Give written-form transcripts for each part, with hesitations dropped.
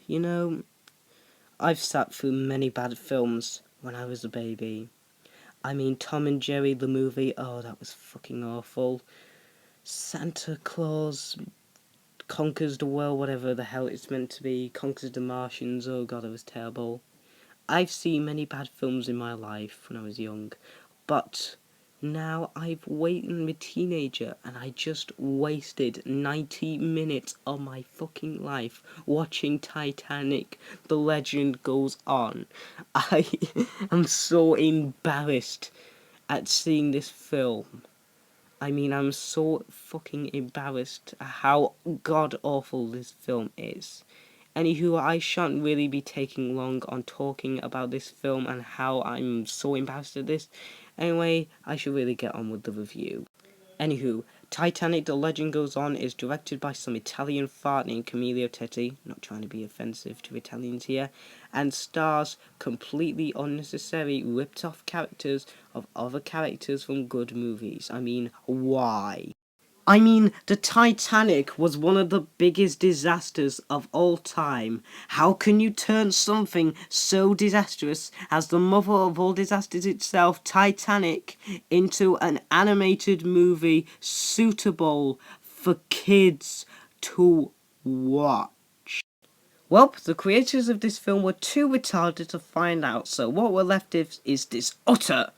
You know, I've sat through many bad films when I was a baby. I mean, Tom and Jerry the movie, oh, that was fucking awful. Santa Claus conquers the world, whatever the hell it's meant to be, conquers the Martians, oh god, it was terrible. I've seen many bad films in my life when I was young, but now I've waited I'm a teenager and I just wasted 90 minutes of my fucking life watching Titanic. The legend goes on. I am so embarrassed at seeing this film. I mean, I'm so fucking embarrassed at how god awful this film is. Anywho, I shan't really be taking long on talking about this film and how I'm so embarrassed at this. Anyway, I should really get on with the review. Anywho, Titanic The Legend Goes On is directed by some Italian fart named Camillo Tetti, not trying to be offensive to Italians here, and stars completely unnecessary ripped off characters of other characters from good movies. I mean, why? I mean, the Titanic was one of the biggest disasters of all time. How can you turn something so disastrous as the mother of all disasters itself, Titanic, into an animated movie suitable for kids to watch? Well, the creators of this film were too retarded to find out, so what we're left with is this utter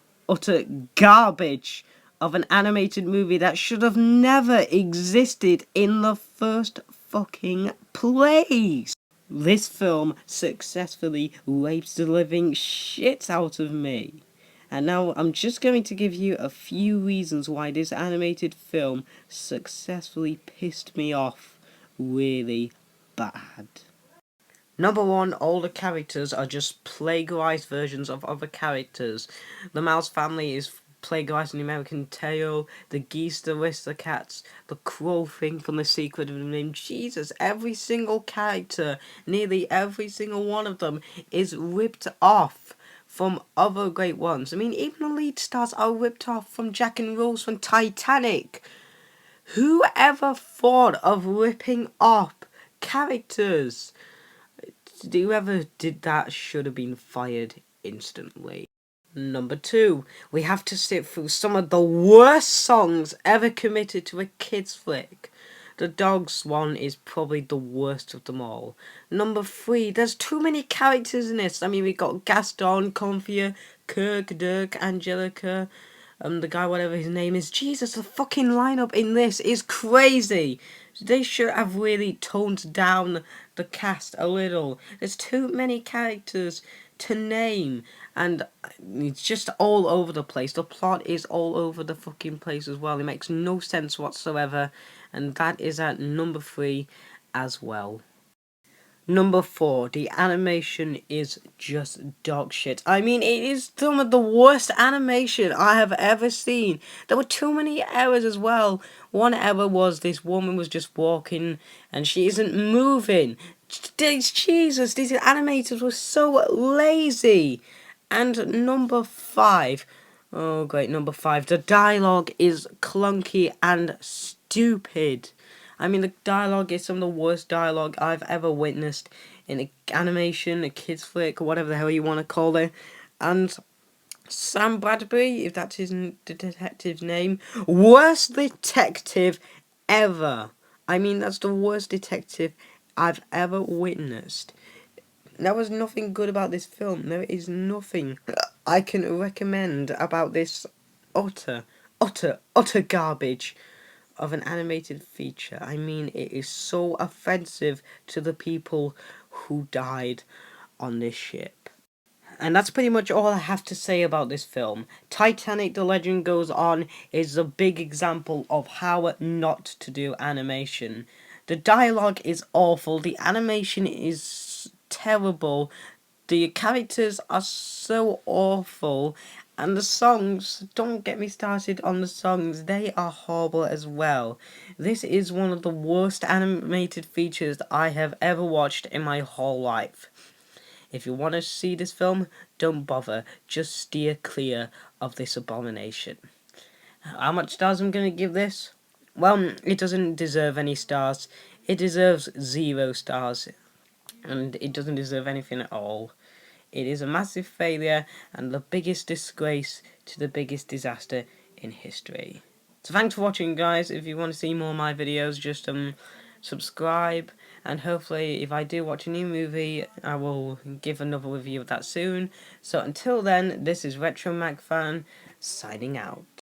garbage of an animated movie that should have never existed in the first fucking place. This film successfully rapes the living shit out of me. And now I'm just going to give you a few reasons why this animated film successfully pissed me off really bad. Number one, all the characters are just plagiarized versions of other characters. The mouse family is plagiarized in American Tail, the geese, the aristocrats, the crow thing from The Secret of the Name. Jesus, every single character, nearly every single one of them, is ripped off from other great ones. I mean, even the lead stars are ripped off from Jack and Rose from Titanic. Who ever thought of ripping off characters? Whoever did that should have been fired instantly. Number two, we have to sit through some of the worst songs ever committed to a kids flick. The Dogs one is probably the worst of them all. Number three, there's too many characters in this. I mean, we got Gaston, Confia, Kirk, Dirk, Angelica, the guy, whatever his name is. Jesus, the fucking lineup in this is crazy. They should have really toned down the cast a little. There's too many characters to name, and it's just all over the place. The plot is all over the fucking place as well. It makes no sense whatsoever, and that is at number three as well. Number four, the animation is just dog shit. I mean, it is some of the worst animation I have ever seen. There were too many errors as well. One error was this woman was just walking and she isn't moving. Jesus, these animators were so lazy. And number five, oh great, number five, the dialogue is clunky and stupid. I mean, the dialogue is some of the worst dialogue I've ever witnessed in an animation, a kids flick, or whatever the hell you want to call it. And Sam Bradbury, if that's the detective's name, worst detective ever. I mean, that's the worst detective I've ever witnessed. There was nothing good about this film. There is nothing I can recommend about this utter garbage of an animated feature. I mean, it is so offensive to the people who died on this ship. And that's pretty much all I have to say about this film. Titanic The Legend Goes On is a big example of how not to do animation. The dialogue is awful, the animation is terrible, the characters are so awful, and the songs, don't get me started on the songs, they are horrible as well. This is one of the worst animated features I have ever watched in my whole life. If you want to see this film, don't bother, just steer clear of this abomination. How much stars I'm going to give this? Well, it doesn't deserve any stars. It deserves 0 stars. and it doesn't deserve anything at all. It is a massive failure and the biggest disgrace to the biggest disaster in history. So thanks for watching, guys. If you want to see more of my videos, just subscribe, and hopefully if I do watch a new movie, I will give another review of that soon. So until then, this is RetroMagFan signing out.